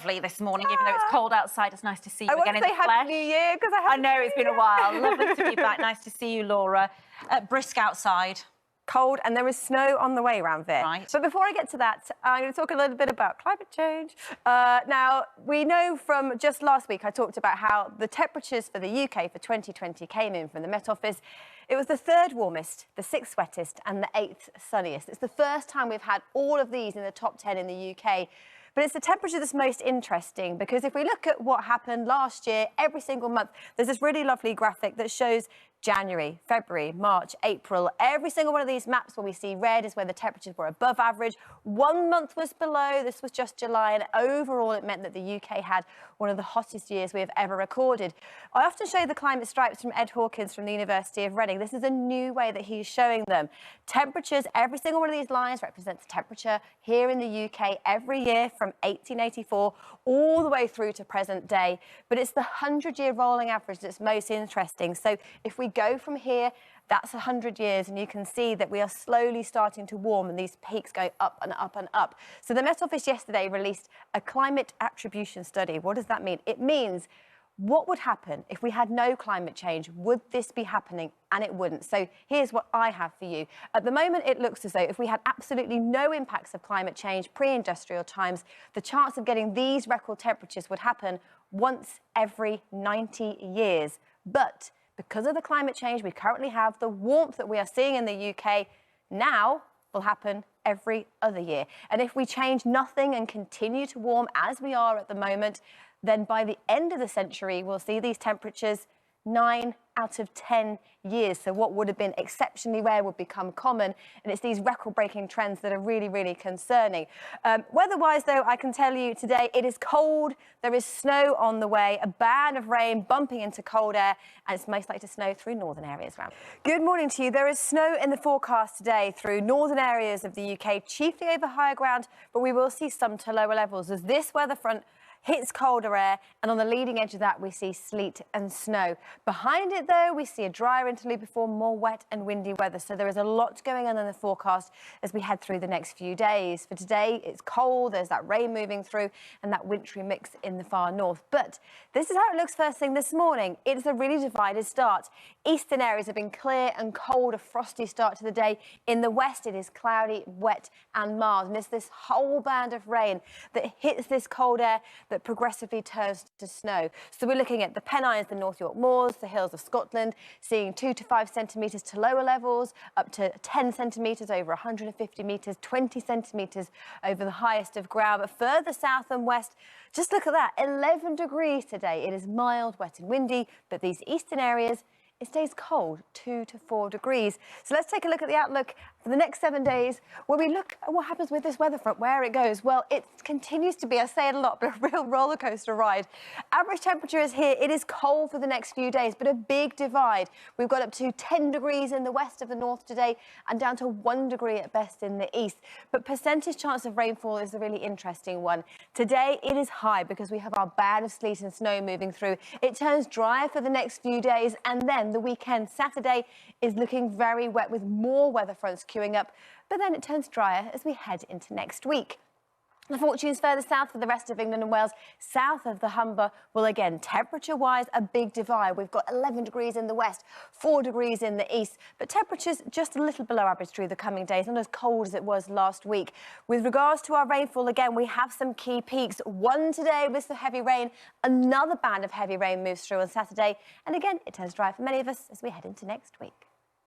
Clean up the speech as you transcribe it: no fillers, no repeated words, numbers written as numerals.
Lovely this morning, even though it's cold outside. It's nice to see you I again in the flesh. Happy New Year because I know it's been a while. Lovely to be back. Nice to see you, Laura. Brisk outside. Cold, and there is snow on the way around there. Right. But before I get to that, I'm going to talk a little bit about climate change. Now, we know from just last week, I talked about how the temperatures for the UK for 2020 came in from the Met Office. It was the third warmest, the sixth wettest, and the eighth sunniest. It's the first time we've had all of these in the top 10 in the UK. But it's the temperature that's most interesting, because if we look at what happened last year, every single month, there's this really lovely graphic that shows January, February, March, April. Every single one of these maps where we see red is where the temperatures were above average. 1 month was below. This was just July. And overall, it meant that the UK had one of the hottest years we have ever recorded. I often show the climate stripes from Ed Hawkins from the University of Reading. This is a new way that he's showing them. Temperatures, every single one of these lines represents temperature here in the UK every year from 1884 all the way through to present day. But it's the 100-year rolling average that's most interesting. So if we go from here, that's 100 years, and you can see that we are slowly starting to warm and these peaks go up and up and up. So the Met Office yesterday released a climate attribution study. What does that mean? It means what would happen if we had no climate change? Would this be happening? And it wouldn't. So here's what I have for you. At the moment, it looks as though if we had absolutely no impacts of climate change pre-industrial times, the chance of getting these record temperatures would happen once every 90 years. But because of the climate change we currently have, the warmth that we are seeing in the UK now will happen every other year. And if we change nothing and continue to warm as we are at the moment, then by the end of the century, we'll see these temperatures 9 out of 10 years. So what would have been exceptionally rare would become common. And it's these record-breaking trends that are really, really concerning. Weather-wise, though, I can tell you today it is cold. There is snow on the way, a band of rain bumping into cold air, and it's most likely to snow through northern areas around. Good morning to you. There is snow in the forecast today through northern areas of the UK, chiefly over higher ground, but we will see some to lower levels as this weather front hits colder air, and on the leading edge of that we see sleet and snow. Behind it, though, we see a drier interlude before more wet and windy weather. So there is a lot going on in the forecast as we head through the next few days. For today, it's cold, there's that rain moving through and that wintry mix in the far north. But this is how it looks first thing this morning. It's a really divided start. Eastern areas have been clear and cold, a frosty start to the day. In the west, it is cloudy, wet and mild. And it's this whole band of rain that hits this cold air that progressively turns to snow. So we're looking at the Pennines, the North York Moors, the hills of Scotland, seeing 2 to 5 centimetres to lower levels, up to 10 centimetres over 150 metres, 20 centimetres over the highest of ground. But further south and west, just look at that, 11 degrees today. It is mild, wet and windy, but these eastern areas, it stays cold, 2 to 4 degrees. So let's take a look at the outlook for the next 7 days, where we look at what happens with this weather front, where it goes. Well, it continues to be, I say it a lot, but a real roller coaster ride. Average temperature is here. It is cold for the next few days, but a big divide. We've got up to 10 degrees in the west of the north today and down to 1 degree at best in the east. But percentage chance of rainfall is a really interesting one. Today, it is high because we have our band of sleet and snow moving through. It turns drier for the next few days, and then the weekend, Saturday, is looking very wet with more weather fronts queuing up, but then it turns drier as we head into next week. The fortunes further south for the rest of England and Wales, south of the Humber, will again, temperature-wise, a big divide. We've got 11 degrees in the west, 4 degrees in the east, but temperatures just a little below average through the coming days, not as cold as it was last week. With regards to our rainfall, again, we have some key peaks. One today with some heavy rain, another band of heavy rain moves through on Saturday, and again, it turns dry for many of us as we head into next week.